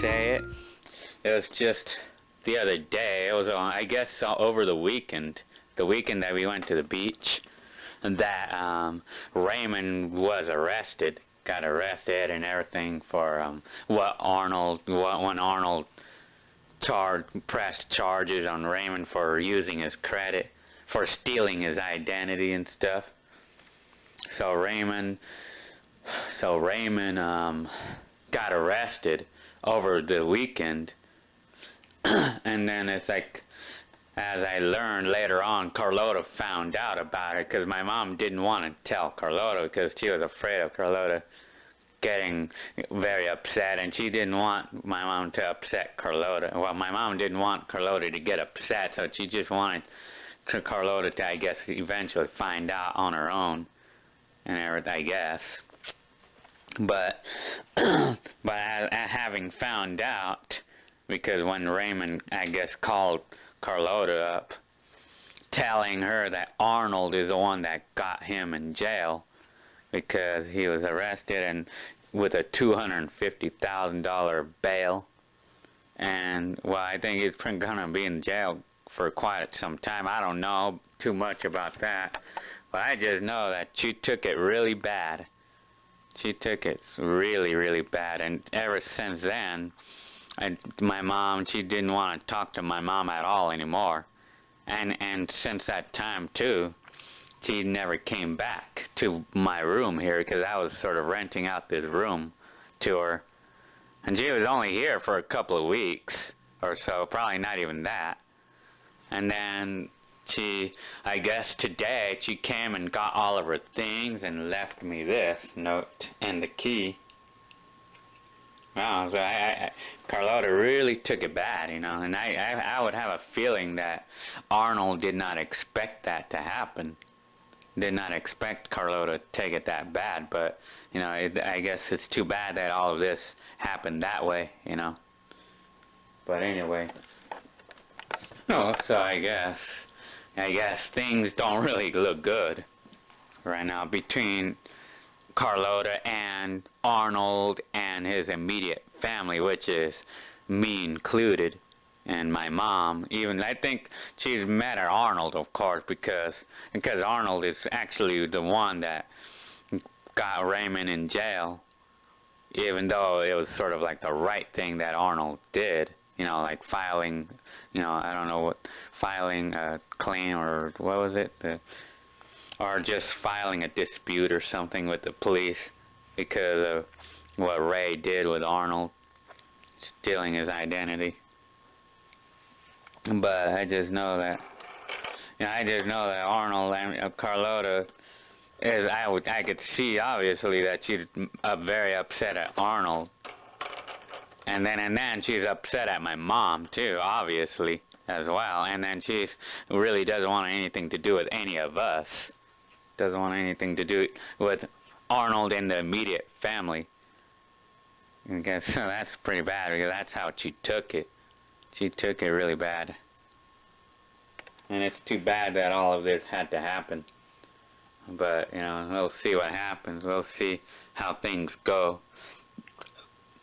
say it. It was just the other day. It was I guess over the weekend. The weekend that we went to the beach, that Raymond was arrested. Got arrested and everything for when Arnold pressed charges on Raymond for using his credit, for stealing his identity and stuff. So Raymond got arrested over the weekend, and then it's like, as I learned later on, Carlota found out about it because my mom didn't want to tell Carlota because she was afraid of Carlota getting very upset, and she didn't want my mom to upset Carlota. Well, my mom didn't want Carlota to get upset, so she just wanted Carlota to, I guess, eventually find out on her own, and everything, I guess. But having found out, because when Raymond, I guess, called Carlota up, telling her that Arnold is the one that got him in jail because he was arrested and with a $250,000 bail, and well, I think he's gonna be in jail for quite some time. I don't know too much about that, but I just know that she took it really bad. She took it really, really bad, and ever since then, my mom, she didn't want to talk to my mom at all anymore. And since that time, too, she never came back to my room here because I was sort of renting out this room to her. And she was only here for a couple of weeks or so, probably not even that. And then I guess today, she came and got all of her things and left me this note and the key. Wow, so Carlota really took it bad, and I would have a feeling that Arnold did not expect that to happen. Did not expect Carlota to take it that bad, but, I guess it's too bad that all of this happened that way, But anyway. Oh, so I guess things don't really look good right now between Carlota and Arnold and his immediate family, which is me included, and my mom. Even I think she's mad at Arnold, of course, because Arnold is actually the one that got Raymond in jail, even though it was sort of like the right thing that Arnold did. Like filing, I don't know what, filing a claim, or what was it? Or just filing a dispute or something with the police because of what Ray did with Arnold, stealing his identity. But I just know that, Arnold and Carlota is, I could see obviously that she's very upset at Arnold. And then she's upset at my mom too, obviously, as well. And then she's really doesn't want anything to do with any of us. Doesn't want anything to do with Arnold and the immediate family. I guess so that's pretty bad because that's how she took it. She took it really bad. And it's too bad that all of this had to happen. But, we'll see what happens. We'll see how things go.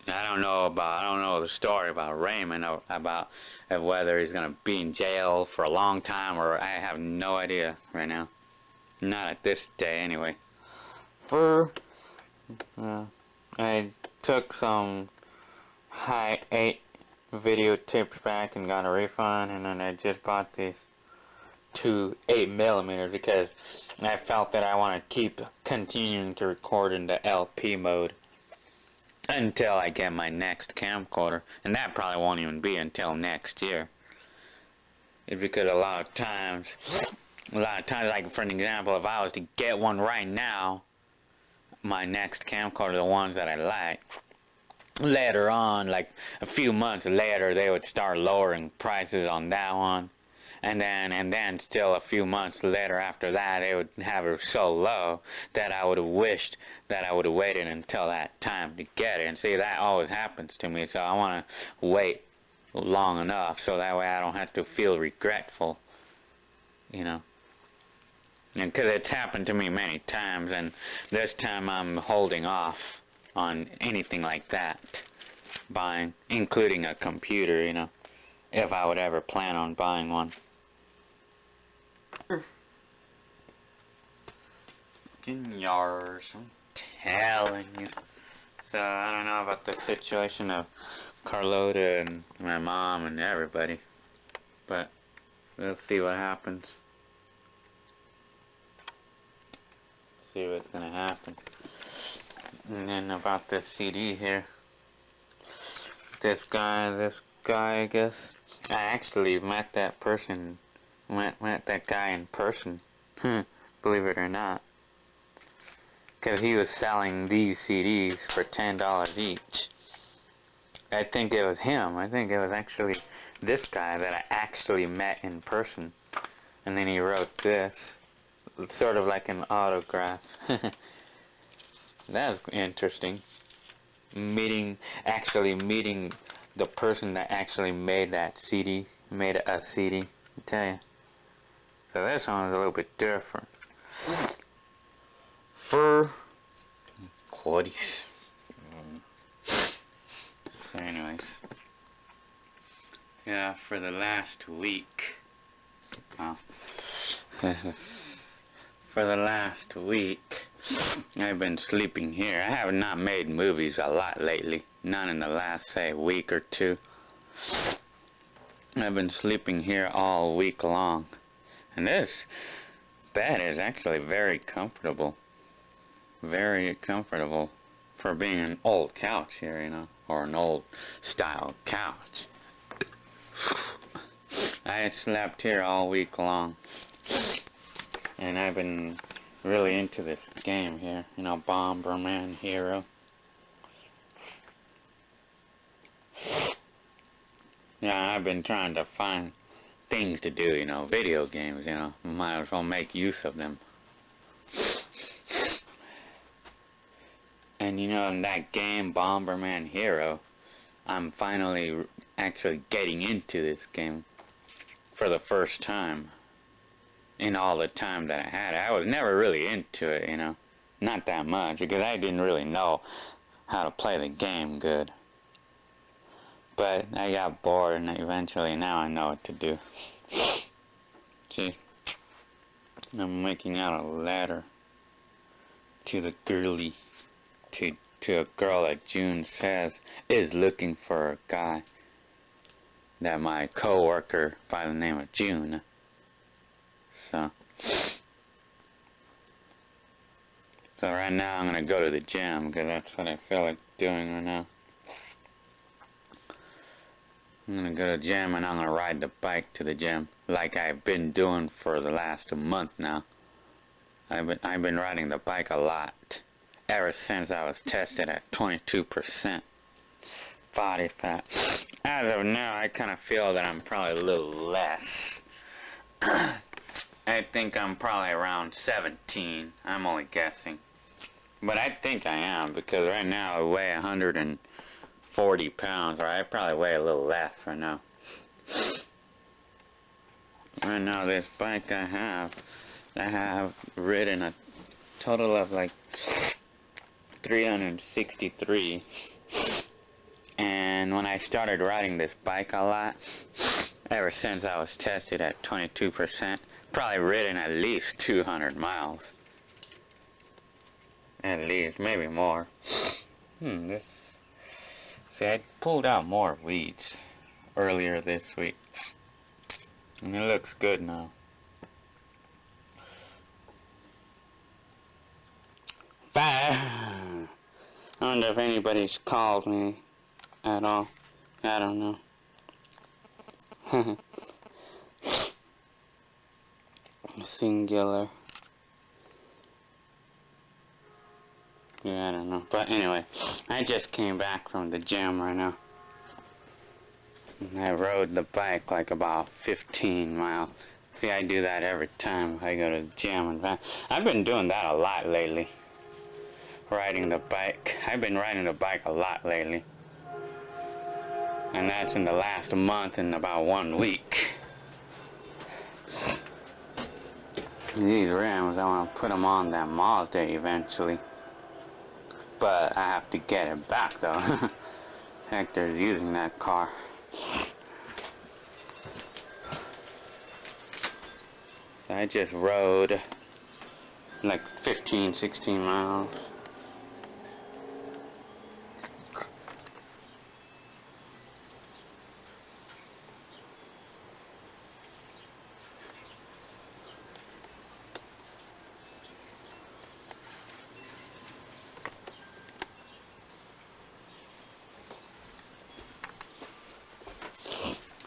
I don't know the story about Raymond, or about whether he's going to be in jail for a long time, or I have no idea right now. Not at this day, anyway. I took some high 8 videotapes back and got a refund, and then I just bought these 2 8mm because I felt that I want to keep continuing to record in the LP mode until I get my next camcorder, and that probably won't even be until next year. It's because a lot of times, like for an example, if I was to get one right now, my next camcorder, the ones that I like, later on, like a few months later, they would start lowering prices on that one. And then still a few months later after that, they would have it so low that I would have wished that I would have waited until that time to get it. And see, that always happens to me, so I want to wait long enough so that way I don't have to feel regretful, And because it's happened to me many times, and this time I'm holding off on anything like that. buying, including a computer, you know, if I would ever plan on buying one. Yours, I'm telling you. So I don't know about the situation of Carlota and my mom and everybody, but we'll see what happens. See what's gonna happen. And then about this CD here. This guy, I guess. I actually met that person. Met that guy in person. Believe it or not. Because he was selling these CDs for $10 each. I think it was him. I think it was actually this guy that I actually met in person. And then he wrote this. Sort of like an autograph. That was interesting. Actually meeting the person that actually made that CD. Made a CD. I tell you. So this one is a little bit different. For qualities. So anyways. Yeah, for the last week. Well, this is... For the last week, I've been sleeping here. I have not made movies a lot lately. Not in the last, say, week or two. I've been sleeping here all week long. And this bed is actually very comfortable. Very comfortable for being an old couch here, you know. Or an old style couch. I slept here all week long. And I've been really into this game here, you know, Bomberman Hero. Yeah, I've been trying to find things to do, you know, video games, you know, might as well make use of them. And you know, in that game, Bomberman Hero, I'm finally actually getting into this game for the first time. In all the time that I had. I was never really into it, you know. Not that much, because I didn't really know how to play the game good. But I got bored, and eventually now I know what to do. See, I'm making out a letter to the girlie, to a girl that June says is looking for a guy. That my co-worker by the name of June. So right now I'm gonna go to the gym because that's what I feel like doing right now. I'm gonna go to the gym and I'm gonna ride the bike to the gym like I've been doing for the last month now. I've been riding the bike a lot ever since I was tested at 22% body fat. As of now, I kind of feel that I'm probably a little less. I think I'm probably around 17. I'm only guessing. But I think I am, because right now I weigh 140 pounds, or I probably weigh a little less right now. Right now, this bike I have ridden a total of like 363. And when I started riding this bike a lot, ever since I was tested at 22%, probably ridden at least 200 miles. At least, maybe more. See, I pulled out more weeds earlier this week. And it looks good now. But I wonder if anybody's called me at all. I don't know. Singular. Yeah, I don't know. But anyway, I just came back from the gym right now. And I rode the bike like about 15 miles. See, I do that every time I go to the gym and back. I've been doing that a lot lately. Riding the bike. I've been riding the bike a lot lately. And that's in the last month in about 1 week. These rims, I want to put them on that Mazda eventually. But I have to get it back though. Hector's using that car. I just rode like 15, 16 miles.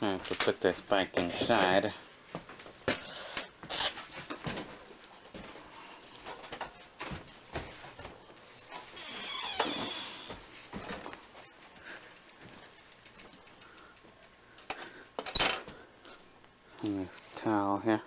I have to put this bike inside. Towel here.